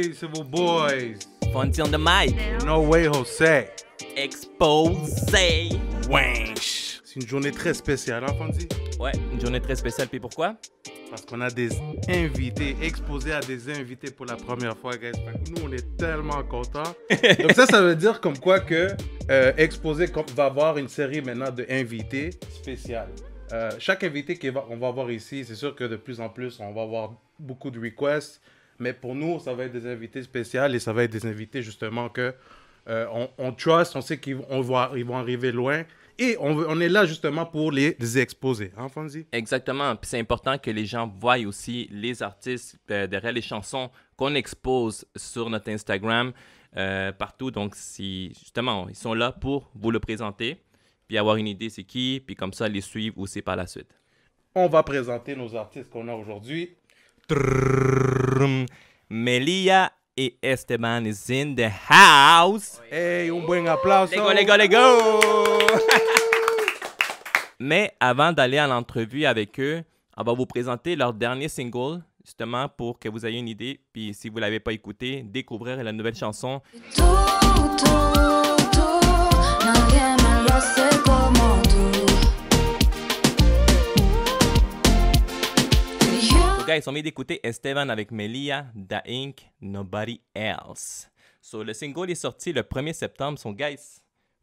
Hey, c'est vos boys. Fonty on the mic. No way, Jose. Exposé. Wesh. C'est une journée très spéciale, hein, Fonty? Ouais, une journée très spéciale. Puis pourquoi? Parce qu'on a des invités, exposés à des invités pour la première fois, guys. Fait que nous, on est tellement contents. Donc ça veut dire comme quoi que Exposé va avoir une série maintenant de invités spéciales. Chaque invité qu'on va avoir ici, c'est sûr que de plus en plus, on va avoir beaucoup de requests. Mais pour nous, ça va être des invités spéciaux et ça va être des invités justement que on trust, on sait qu'ils vont arriver loin. Et on est là justement pour les exposer, hein, Fonzy? Exactement. Puis c'est important que les gens voient aussi les artistes derrière les chansons qu'on expose sur notre Instagram partout. Donc, justement, ils sont là pour vous le présenter, puis avoir une idée c'est qui, puis comme ça, les suivre aussi par la suite. On va présenter nos artistes qu'on a aujourd'hui. Melia et Esteban is in the house. Hey, un bon applaus. Les go! Mais avant d'aller à l'entrevue avec eux, on va vous présenter leur dernier single, justement pour que vous ayez une idée. Puis si vous ne l'avez pas écouté, découvrir la nouvelle chanson. So guys, on vient d'écouter Esteban avec Melia, Da Ink, Nobody Else. So le single est sorti le 1er septembre. So guys,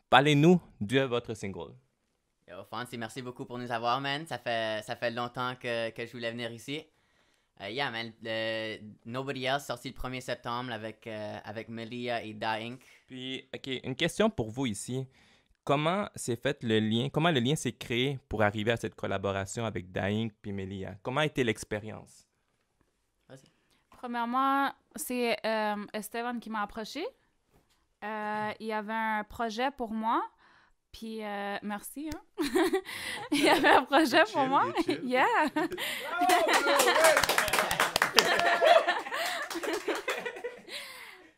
parlez-nous de votre single. Yo, Fonty, merci beaucoup pour nous avoir, man. Ça fait longtemps que je voulais venir ici. Yeah, man. Nobody Else, sorti le 1er septembre avec Melia et Da Ink. Puis, OK, une question pour vous ici. Comment s'est fait le lien, comment le lien s'est créé pour arriver à cette collaboration avec Da Ink puis Melia? Comment a été l'expérience? Vas-y. Premièrement, c'est Esteban qui m'a approché. Il y avait un projet pour moi. Puis, merci, hein? Il y avait un projet pour moi. Yeah!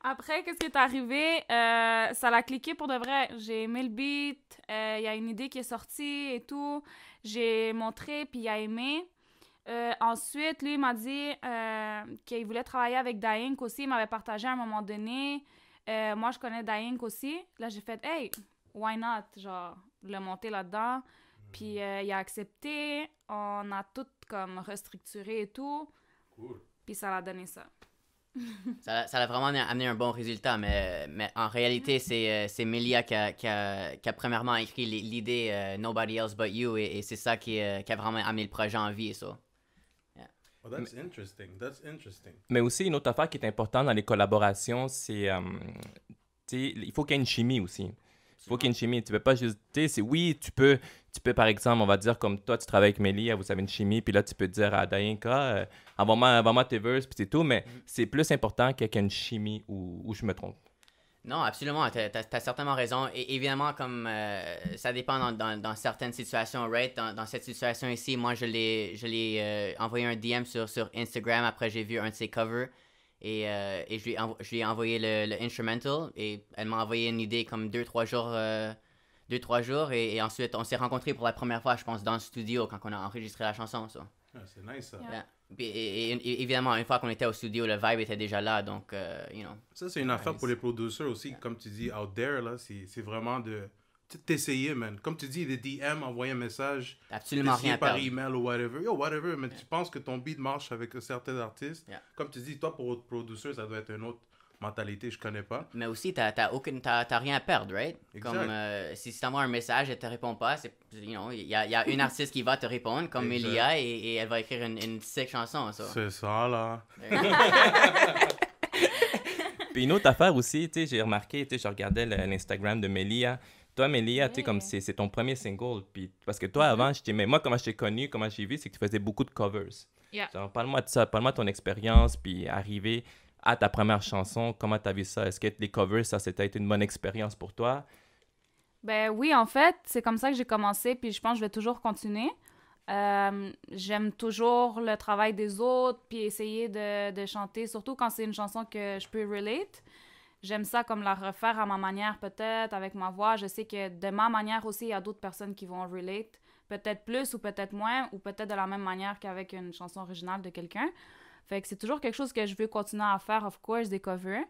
Après, qu'est-ce qui est arrivé? Ça l'a cliqué pour de vrai. J'ai aimé le beat. Il y a une idée qui est sortie et tout. J'ai montré, puis il a aimé. Ensuite, lui, il m'a dit qu'il voulait travailler avec Da Ink aussi. Il m'avait partagé à un moment donné. Moi, je connais Da Ink aussi. Là, j'ai fait « Hey! » Why not? Genre, le monter là-dedans. Puis, il a accepté. On a tout comme restructuré et tout. Cool. Puis, ça l'a donné ça. Ça a vraiment amené un bon résultat, mais en réalité, c'est Melia qui a premièrement écrit l'idée Nobody Else But You et c'est ça qui a vraiment amené le projet en vie. So. Yeah. Oh, that's interesting. Mais aussi, une autre affaire qui est importante dans les collaborations, c'est... il faut qu'il y ait une chimie aussi. Il faut qu'il y ait une chimie. Tu peux pas juste... Oui, tu peux, par exemple, on va dire comme toi, tu travailles avec Melia, vous avez une chimie, puis là, tu peux dire à Da Ink, envoie-moi tes verses, puis c'est tout, mais c'est plus important qu'il y ait une chimie ou je me trompe. Non, absolument. T'as certainement raison. Et évidemment, comme ça dépend dans certaines situations, right? Dans cette situation ici, moi, je l'ai envoyé un DM sur Instagram. Après, j'ai vu un de ses covers. Et je lui ai envoyé le instrumental. Et elle m'a envoyé une idée comme 2-3 jours. Et ensuite, on s'est rencontrés pour la première fois, je pense, dans le studio quand on a enregistré la chanson. So. Ah, c'est nice, ça. Yeah. Et évidemment, une fois qu'on était au studio, le vibe était déjà là, donc, you know. Ça, c'est une affaire pour les producers aussi, comme tu dis, out there, là, c'est vraiment de t'essayer, man. Comme tu dis, des DM, envoyer un message, Absolument rien à par perdre. email ou whatever, mais tu penses que ton beat marche avec certains artistes. Yeah. Comme tu dis, toi, pour autre producer, ça doit être une autre mentalité, je connais pas. Mais aussi, t'as rien à perdre, right? Exact. Comme si tu t'envoies un message et te réponds pas, il y a une artiste qui va te répondre, comme Exact. Melia, et elle va écrire une sick chanson, ça. C'est ça, là. Puis une autre affaire aussi, j'ai remarqué, je regardais l'Instagram de Melia. Toi, Melia, comme c'est ton premier single. Puis, parce que toi, avant, mais moi, comment je t'ai connu, comment j'ai vu, c'est que tu faisais beaucoup de covers. Yeah. Genre, parle-moi de ça, parle-moi de ton expérience, puis arriver à ta première chanson, comment tu as vu ça? Est-ce que les covers, ça, c'était une bonne expérience pour toi? Ben oui, en fait, c'est comme ça que j'ai commencé, puis je pense que je vais toujours continuer. J'aime toujours le travail des autres, puis essayer de chanter, surtout quand c'est une chanson que je peux relate. J'aime ça comme la refaire à ma manière peut-être, avec ma voix. Je sais que de ma manière aussi, il y a d'autres personnes qui vont relate. Peut-être plus ou peut-être moins, ou peut-être de la même manière qu'avec une chanson originale de quelqu'un. Fait que c'est toujours quelque chose que je veux continuer à faire, of course, des covers.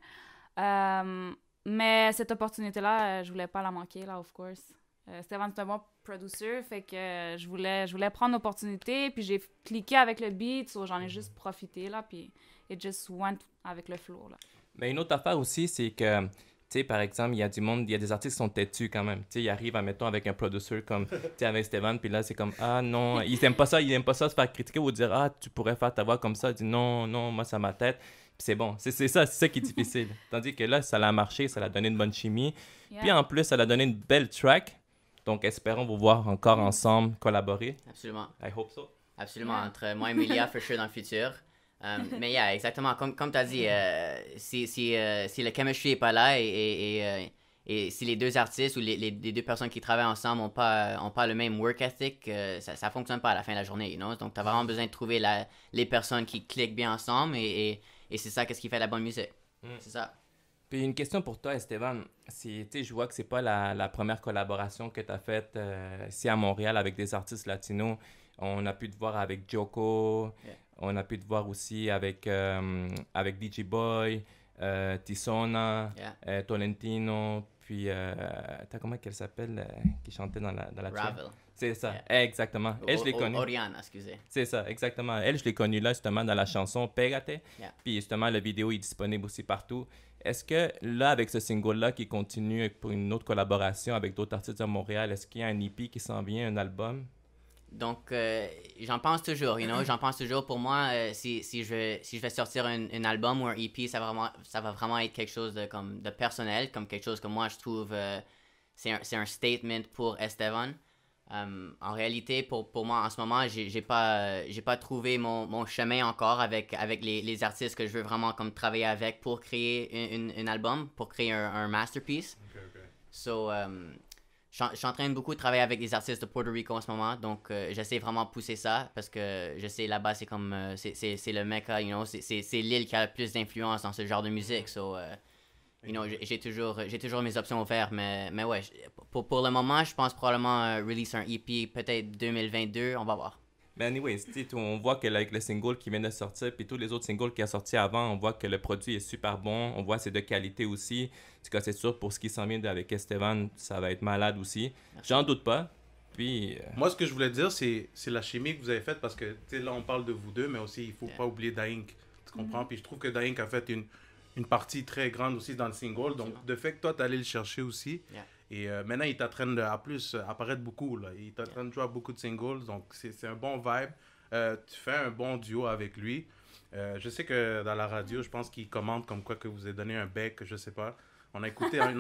Mais cette opportunité-là, je voulais pas la manquer, là, of course. Stevan, c'est un bon producer, fait que je voulais prendre l'opportunité, puis j'ai cliqué avec le beat, so j'en ai juste profité, là, puis it just went avec le flow, là. Mais une autre affaire aussi, c'est que, tu sais, par exemple, il y a des artistes qui sont têtus quand même. Tu sais, ils arrivent, admettons, avec un producer comme, tu sais, avec Stevan, puis là, c'est comme, ah non, ils aiment pas ça se faire critiquer ou dire, ah, tu pourrais faire ta voix comme ça. Ils disent, non, non, moi, ça ma tête. Puis c'est bon, c'est ça qui est difficile. Tandis que là, ça l'a marché, ça l'a donné une bonne chimie. Yeah. Puis en plus, ça l'a donné une belle track. Donc, espérons vous voir encore ensemble collaborer. Absolument. I hope so. Absolument. Yeah. Entre moi et Melia, for sure, dans le futur. Mais yeah, exactement. Comme tu as dit, si le chemistry n'est pas là et si les deux artistes ou les deux personnes qui travaillent ensemble n'ont pas le même work ethic, ça ne fonctionne pas à la fin de la journée. You know? Donc, tu as vraiment besoin de trouver les personnes qui cliquent bien ensemble et c'est ça qu'est-ce qui fait la bonne musique. C'est ça. Puis une question pour toi, Esteban. Je vois que c'est pas la première collaboration que tu as faite ici à Montréal avec des artistes latinos. On a pu te voir avec Joko, Yeah. on a pu te voir aussi avec DJ Boy, Tissona, Yeah. Tolentino, puis t'as comment qu'elle s'appelle qui chantait dans la track? Ravel. C'est ça, Yeah. exactement. Elle, je l'ai connue. Oriana, excusez. C'est ça, exactement. Elle, je l'ai connue là, justement, dans la chanson Pégate. Yeah. Puis, justement, la vidéo est disponible aussi partout. Est-ce que, là, avec ce single-là qui continue pour une autre collaboration avec d'autres artistes de Montréal, est-ce qu'il y a un EP qui s'en vient, un album? Donc, j'en pense toujours, j'en pense toujours. Pour moi, si je vais sortir un album ou un EP, ça va vraiment être quelque chose de personnel, comme quelque chose que moi, je trouve, c'est un statement pour Estevan. En réalité, pour moi, en ce moment, j'ai pas trouvé mon chemin encore avec les artistes que je veux vraiment comme travailler avec pour créer un album, pour créer un masterpiece. Ok. So, je suis en train de beaucoup travailler avec des artistes de Puerto Rico en ce moment, donc j'essaie vraiment de pousser ça parce que je sais là-bas c'est comme c'est le mecca, c'est l'île qui a le plus d'influence dans ce genre de musique. So, j'ai toujours mes options ouvertes, mais ouais, pour le moment, je pense probablement release un EP peut-être 2022, on va voir. Mais anyways, on voit que avec le single qui vient de sortir, puis tous les autres singles qui ont sorti avant, on voit que le produit est super bon, on voit c'est de qualité aussi. En tout cas, c'est sûr, pour ce qui s'en vient avec Estevan, ça va être malade aussi. Merci. J'en doute pas. Puis, Moi, ce que je voulais dire, c'est la chimie que vous avez faite parce que, tu sais, là, on parle de vous deux, mais aussi, il faut Yeah. pas oublier Daink. Tu comprends? Puis je trouve que Daink a fait une partie très grande aussi dans le single. Donc, Absolument. de fait que toi, tu allé le chercher aussi. Yeah. Et maintenant, il est en train de, en plus, apparaître beaucoup. Là. Il est en train de jouer à beaucoup de singles. Donc, c'est un bon vibe. Tu fais un bon duo avec lui. Je sais que dans la radio, je pense qu'il commente comme quoi que vous avez donné un bec, je sais pas. On a écouté un...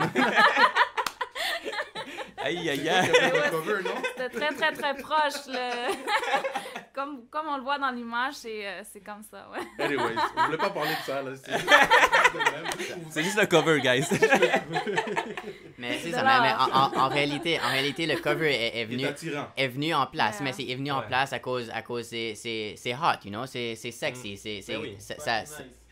aïe, aïe, C'est aïe. quoi qui a fait le cover, non? C'était très, très, très proche. Comme on le voit dans l'image, c'est comme ça, ouais. Anyways, on voulait pas parler de ça, là. C'est juste le cover, guys. Mais c'est De ça, là. mais en réalité, le cover est Il venu. est attirant. Est venu en place, Yeah. mais c'est venu en Ouais. place à cause c'est hot, c'est sexy, Ben oui. c'est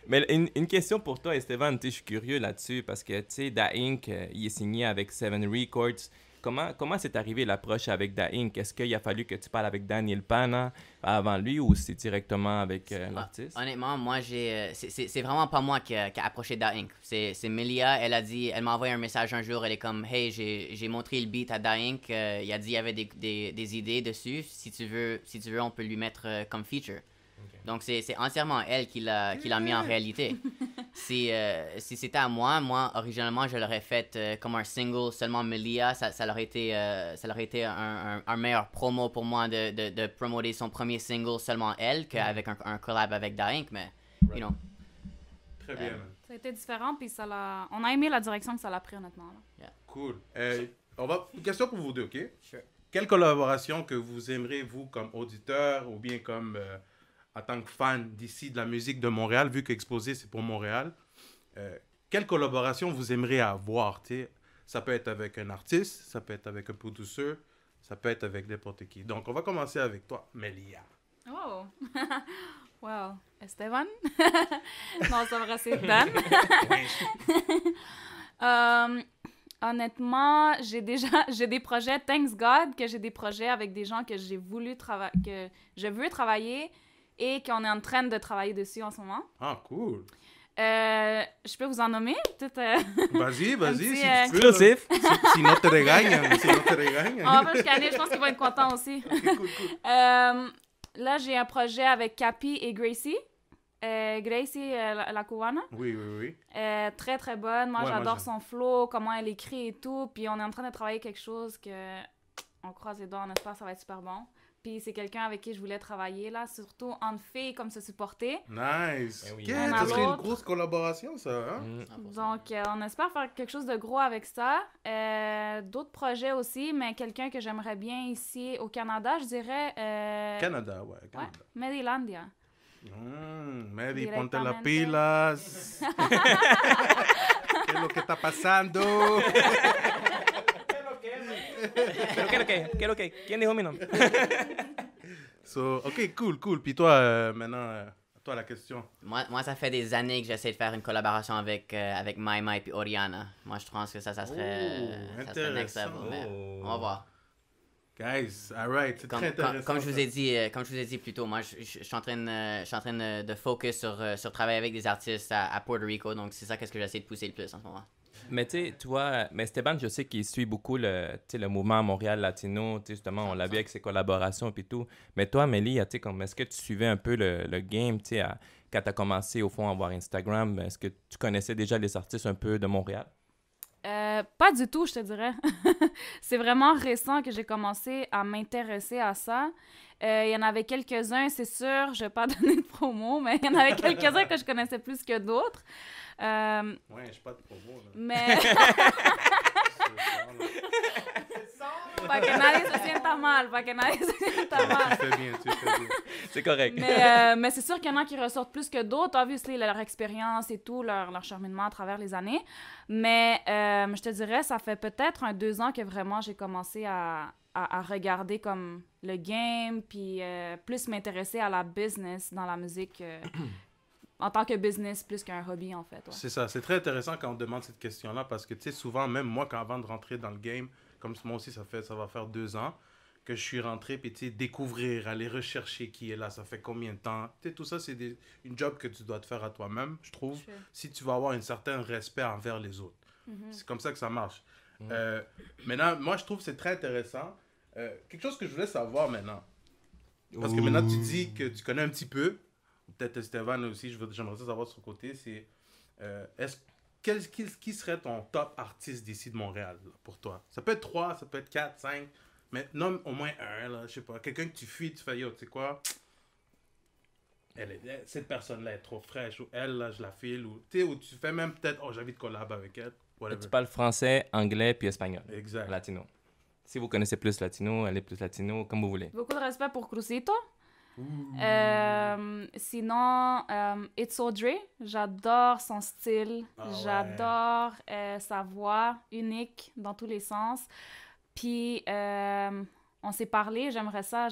Mais une question pour toi, Esteban, je suis curieux là-dessus parce que, tu sais, Da Inc., il est signé avec Seven Records. Comment c'est arrivé l'approche avec Da Inc.? Est-ce qu'il a fallu que tu parles avec Daniel Pana avant lui ou c'est directement avec l'artiste? Honnêtement, moi c'est vraiment pas moi qui a approché Da Inc. C'est Melia, elle m'a envoyé un message un jour, elle est comme hey, j'ai montré le beat à Da Inc. Il a dit il y avait des idées dessus, si tu veux on peut lui mettre comme feature. Donc c'est entièrement elle qui l'a mis en réalité. Si c'était à moi, originalement, je l'aurais fait comme un single, seulement Melia, ça aurait été un meilleur promo pour moi de promoter son premier single seulement elle qu'avec un collab avec Da Inc. Mais, you know, Très bien, man. Ça a été différent, puis on a aimé la direction que ça l'a pris, honnêtement. Là. Cool. Une question pour vous deux, OK? Sure. Quelle collaboration que vous aimeriez, vous, comme auditeur ou bien comme en tant que fan d'ici, de la musique de Montréal, vu qu'Exposé, c'est pour Montréal, quelle collaboration vous aimeriez avoir, tu sais? Ça peut être avec un artiste, ça peut être avec un producer, ça peut être avec n'importe qui. Donc, on va commencer avec toi, Melia. Oh! Wow. Esteban? Non, c'est vrai, c'est Dan. Honnêtement, j'ai des projets, thanks God, que j'ai des projets avec des gens que j'ai voulu travailler, que je veux travailler, et qu'on est en train de travailler dessus en ce moment. Ah, cool. Je peux vous en nommer? Peut-être, Vas-y, petit, si tu peux. Exclusif. Sinon, te regagne. Sinon, te regagne. on va pas chicaner, je pense qu'ils vont être contents aussi. Ok, cool. Là, j'ai un projet avec Capi et Gracie. Gracie, la cubana. Oui. Très, très bonne. Moi, Ouais, moi, j'adore j'aime. son flow, comment elle écrit et tout. Puis on est en train de travailler quelque chose que on croise les doigts, on espère que ça va être super bon. Puis c'est quelqu'un avec qui je voulais travailler, là, surtout en filles, comme se supporter. Nice. Eh oui. Ok, Un à ça serait une l'autre. grosse collaboration, ça. Hein? Mm. Donc, on espère faire quelque chose de gros avec ça. D'autres projets aussi, mais quelqu'un que j'aimerais bien ici au Canada, je dirais... Canada, ouais. Ouais, Canada. Medilandia. Mary, ponte las Directamente. pilas. ¿Qué es lo que está pasando? ¿Qué lo que? ¿Quién dijo mi nombre? So, ok, cool. Puis toi, maintenant, toi, la question. Moi, ça fait des années que j'essaie de faire une collaboration avec Mai Mai et Oriana. Moi, je pense que ça serait next level. intéressant. Mais on va voir. Guys, alright, c'est Comme, très comme, intéressant. comme je vous ai dit plus tôt, moi, je suis en train de focus sur travailler avec des artistes à Puerto Rico. Donc, c'est ça qu'est-ce que j'essaie de pousser le plus en ce moment. Mais tu sais, toi, mais Esteban, je sais qu'il suit beaucoup le mouvement Montréal Latino, tu sais, justement, on l'a vu avec ses collaborations et tout. Mais toi, Mélie, tu sais, comme, est-ce que tu suivais un peu le game, tu sais, quand tu as commencé, au fond, à voir Instagram, est-ce que tu connaissais déjà les artistes un peu de Montréal? Pas du tout, je te dirais. C'est vraiment récent que j'ai commencé à m'intéresser à ça. Il y en avait quelques-uns, c'est sûr, je vais pas donner de promo, mais il y en avait quelques-uns que je connaissais plus que d'autres. Ouais, je suis pas de promo, là. Mais... Para que nadie se sienta mal, para que nadie se sienta mal. Tu fais bien. C'est correct. Mais c'est sûr qu'il y en a qui ressortent plus que d'autres, obviously, leur expérience et tout, leur cheminement à travers les années. Mais je te dirais, ça fait peut-être 2 ans que vraiment j'ai commencé à regarder comme le game, puis plus m'intéresser à la business dans la musique en tant que business plus qu'un hobby, en fait. Ouais. C'est ça, c'est très intéressant quand on demande cette question-là parce que, tu sais, souvent, même moi, avant de rentrer dans le game, comme moi aussi, ça va faire 2 ans que je suis rentré, puis tu sais, découvrir, aller rechercher qui est là, ça fait combien de temps. Tu sais, tout ça, c'est une job que tu dois te faire à toi-même, je trouve, Sure. si tu vas avoir un certain respect envers les autres. Mhm. C'est comme ça que ça marche. Maintenant, moi, je trouve que c'est très intéressant. Quelque chose que je voulais savoir maintenant, parce que maintenant, tu dis que tu connais un petit peu, peut-être Esteban aussi, j'aimerais savoir de son côté, c'est qui serait ton top artiste d'ici de Montréal là, pour toi? Ça peut être 3, ça peut être 4, 5, mais nomme au moins un, là, je sais pas. Quelqu'un que tu fuis, tu fais yo, tu sais quoi? Cette personne-là est trop fraîche, ou elle, là, je la file, ou tu fais même peut-être, oh, j'ai envie de collab avec elle, whatever. Tu parles français, anglais puis espagnol. Exact. Latino. Si vous connaissez plus latino, elle est plus latino, comme vous voulez. Beaucoup de respect pour Crucito. Sinon, It's Audrey, j'adore son style, Ah ouais. j'adore sa voix unique dans tous les sens. Puis, on s'est parlé, j'aimerais ça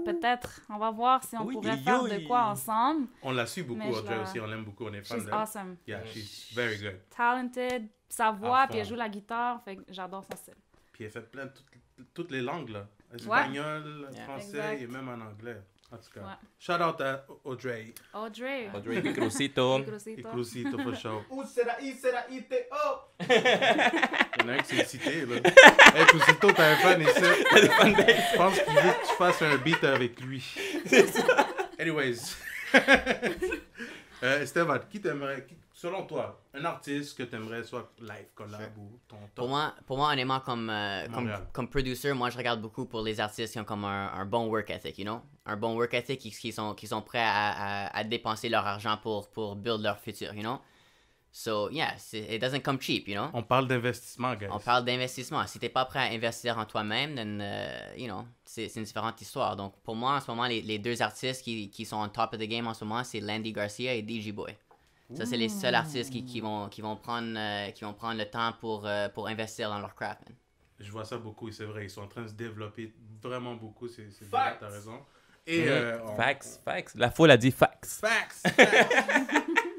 peut-être, on va voir si on Oui, pourrait oui, faire oui. de quoi ensemble. On la suit beaucoup, Mais je Audrey la- aussi, on l'aime beaucoup, on est fan She's d'elle. awesome. Yeah, she's very good. Talented, sa voix, À puis elle fond. joue la guitare, fait que j'adore son style. Puis elle fait plein de toutes les langues, là. Espagnol, Yeah. français Exact. et même en anglais. En tout cas, Ouais. shout out à Audrey. Audrey. Audrey puis Crucito. Et Crucito. Crucito for show. Ou sera I-T-O. Il y en a un qui s'est cité, là. Hey, Crucito, t'as un fan ici. Je pense qu'il veut que tu fasses un beat avec lui. Anyways. Esteban, selon toi, un artiste que t'aimerais soit live, collab ou ton top? Pour moi honnêtement, Montréal. comme producer, moi, je regarde beaucoup pour les artistes qui ont comme un bon work ethic, you know? Un bon work ethic qui sont prêts à dépenser leur argent pour build leur futur, you know? So, yeah, it doesn't come cheap, you know? On parle d'investissement, guys. On parle d'investissement. Si t'es pas prêt à investir en toi-même, then, you know, c'est une différente histoire. Donc, pour moi, en ce moment, les 2 artistes qui sont on top of the game en ce moment, c'est Landy Garcia et DJ Boy. Ça, c'est les seuls artistes qui vont prendre le temps pour investir dans leur craft, man. Je vois ça beaucoup, et c'est vrai. Ils sont en train de se développer vraiment beaucoup. C'est vrai, Facts. t'as raison. Et Facts. La foule a dit facts. Facts.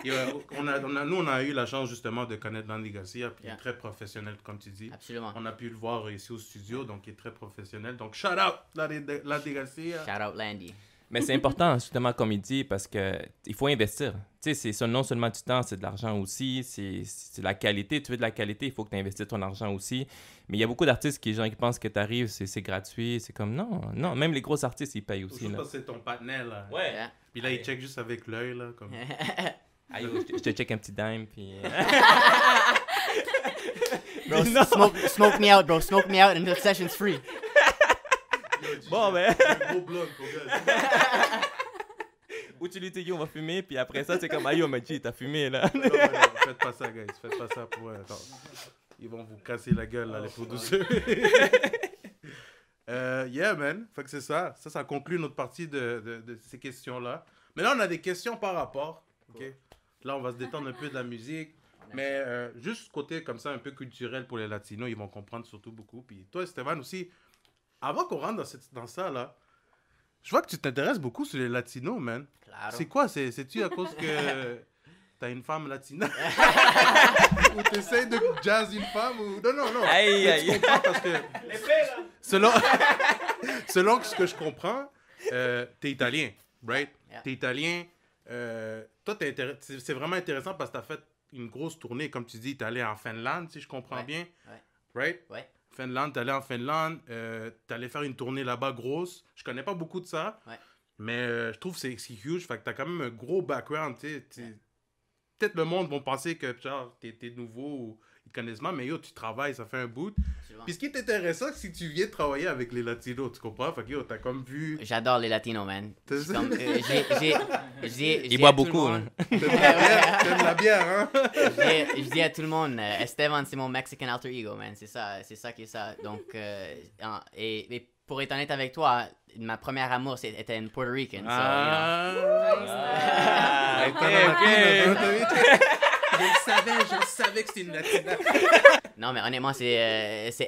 Et, nous, on a eu la chance justement de connaître Landy Garcia, puis il est Yeah. très professionnel, comme tu dis. Absolument. On a pu le voir ici au studio, donc il est très professionnel. Donc, shout out Landy Garcia. Shout out Landy. Mais c'est important, justement, comme il dit, parce que il faut investir. Tu sais, c'est non seulement du temps, c'est de l'argent aussi, c'est la qualité. Tu veux de la qualité, il faut que tu investisses ton argent aussi. Mais il y a beaucoup d'artistes qui pensent que tu arrives, c'est gratuit. C'est comme, non, même les gros artistes, ils payent aussi. Je Là. pense que c'est ton partenaire, là. Ouais. Yeah. Puis là, il check juste avec l'œil, là. Comme... Ah, yo, je te check un petit dime, puis... Bro, smoke me out, bro. Smoke me out and the session's free. Bon, ben... Gros blunt, gros gars. Ou tu lui dis, yo, on va fumer, puis après ça, c'est comme, ah yo, Machi, t'as fumé, là. Non, faites pas ça, guys. Faites pas ça pour... Attends. Ils vont vous casser la gueule, là, les producteurs. Yeah, man. Fait que c'est ça. Ça conclut notre partie de ces questions-là. Mais là, on a des questions par rapport. OK? Là, on va se détendre un peu de la musique. Mais juste côté comme ça, un peu culturel pour les Latinos, ils vont comprendre surtout beaucoup. Puis toi, Esteban, aussi, avant qu'on rentre dans ça, là, je vois que tu t'intéresses beaucoup sur les Latinos, man. Claro. C'est quoi? C'est-tu à cause que t'as une femme latina? Ou t'essayes de jazz une femme? Ou... Non. Aïe, Mais aïe. tu comprends parce que... selon ce que je comprends, t'es italien, right? Yeah. T'es italien. Toi, c'est vraiment intéressant parce que t'as fait une grosse tournée. Comme tu dis, t'es allé en Finlande, si je comprends Ouais. bien. Ouais. Right? Ouais. Finlande, t'es allé en Finlande. T'es allé faire une tournée là-bas grosse. Je connais pas beaucoup de ça. Ouais. Mais je trouve que c'est huge. Fait que t'as quand même un gros background, tu sais. Peut-être le monde vont penser que genre t'es nouveau ou ils te connaissent mal, mais yo, tu travailles, ça fait un bout. Absolument. Puis ce qui est intéressant, c'est que tu viens travailler avec les Latinos, tu comprends? Fait que yo, t'as comme vu... J'adore les Latinos, man. T'as- C'est comme, Il boit beaucoup, hein. T'aimes la bière, hein? Je dis à tout le monde, Esteban, c'est mon Mexican alter ego, man. C'est ça qui est ça. Donc, et pour être honnête avec toi, ma première amour était une Puerto Rican. So, Je savais que c'était une Latina. non, mais honnêtement, c'est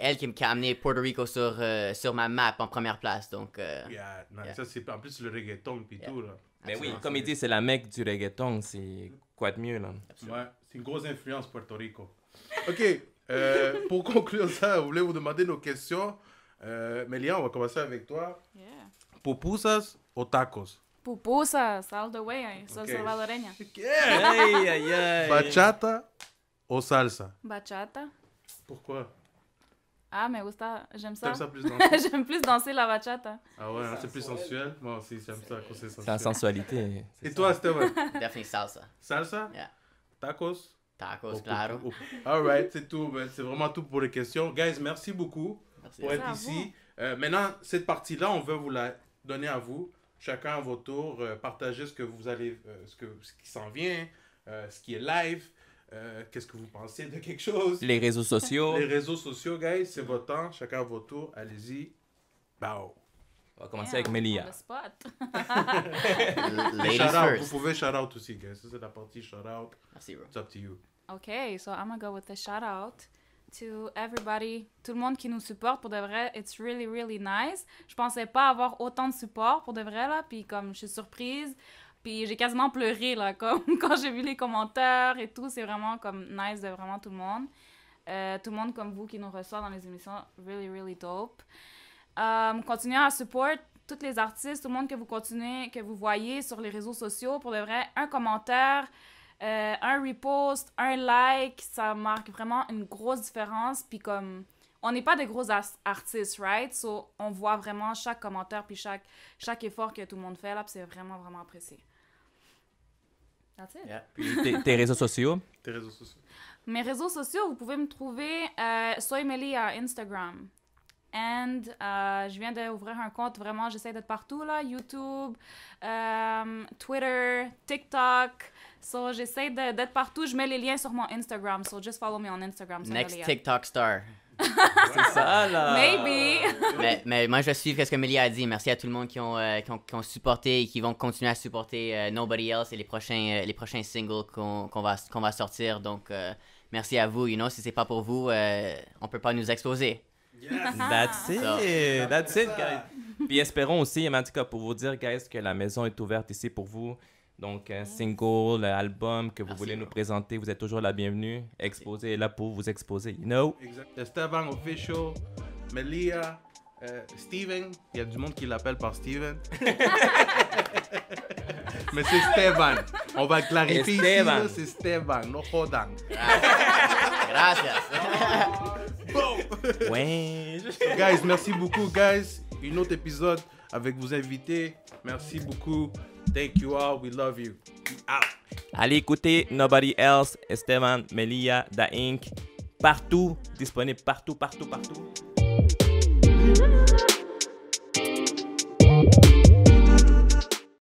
elle qui a amené Puerto Rico sur ma map en première place. Donc, Yeah, non, ça c'est en plus le reggaeton puis tout, là. Mais oui, Absolument. comme il dit, c'est la mecque du reggaeton, c'est quoi de mieux, là? Ouais, c'est une grosse influence Puerto Rico. OK, pour conclure ça, je voulais vous demander nos questions. Mélia, on va commencer avec toi. Yeah. Pupusas o tacos? Pupusas, all the way. Soy Ok. salvadoreña. Aïe, aïe, aïe. Bachata o salsa? Bachata. Pourquoi? Ah, me gusta. J'aime ça. T'aimes ça plus danser? J'aime plus danser la bachata. Ah ouais, hein, c'est plus sensuel? Moi aussi, j'aime ça, quand c'est C'est la sensuel. sensualité. Et toi, Esteban? definitely salsa. Salsa? Yeah. Tacos? Tacos, claro. Alright, c'est tout. Ben, c'est vraiment tout pour les questions. Guys, merci beaucoup Merci. pour être Merci à ici. Maintenant, cette partie-là, on veut vous la donner à vous. Chacun à votre tour. Partagez ce que vous allez, ce qui s'en vient, ce qui est live. Qu'est-ce que vous pensez de quelque chose? Les réseaux sociaux. Les réseaux sociaux, guys, c'est votre temps. Chacun à votre tour. Allez-y. Bao. On va commencer avec Mélia. On the spot. Ladies Shout out. Vous first. pouvez shout out aussi, guys. Ça, c'est la partie shout out. Merci, bro. It's up to you. Okay, so I'm gonna go with a shout out to everybody, tout le monde qui nous supporte pour de vrai. It's really, really nice. Je pensais pas avoir autant de support pour de vrai, là. Puis comme je suis surprise. Puis j'ai quasiment pleuré, là, comme quand j'ai vu les commentaires et tout. C'est vraiment comme nice de vraiment tout le monde. Tout le monde comme vous qui nous reçoit dans les émissions. Really, really dope. Continuez à support tous les artistes, tout le monde que vous voyez sur les réseaux sociaux. Pour de vrai, un commentaire, un repost, un like, ça marque vraiment une grosse différence. Puis comme, on n'est pas des gros artistes, right? So, on voit vraiment chaque commentaire puis chaque effort que tout le monde fait là, puis c'est vraiment, vraiment apprécié. That's it. Yeah. Puis tes réseaux sociaux. Tes réseaux sociaux. Mes réseaux sociaux, vous pouvez me trouver Soy Meli à Instagram. And je viens d'ouvrir un compte, vraiment, j'essaie d'être partout, là. YouTube, Twitter, TikTok. So, j'essaie d'être partout. Je mets les liens sur mon Instagram. So, just follow me on Instagram. Soy Next Melia. TikTok star. C'est ça, là. Maybe. mais moi, je vais suivre ce que Mélia a dit. Merci à tout le monde qui ont supporté et qui vont continuer à supporter Nobody Else et les prochains singles qu'on va sortir. Donc, merci à vous. You know, si c'est pas pour vous, on peut pas nous exposer. That's it. That's it, guys. Puis espérons aussi, en tout cas, pour vous dire, guys, que la maison est ouverte ici pour vous. Donc, un single, album que vous voulez nous présenter, vous êtes toujours la bienvenue. Exposé est là pour vous exposer, you know? Exact. Esteban Official, Melia, Steven, il y a du monde qui l'appelle par Steven. Mais c'est Stevan. On va clarifier ici, là, c'est Stevan, no jodan. Gracias. Ouais. Guys, merci beaucoup, guys. Un autre épisode avec vos invités. Merci beaucoup. Thank you all. We love you. Out. Allez écouter Nobody Else, Esteban, Melia, Da Inc. Partout, disponible partout.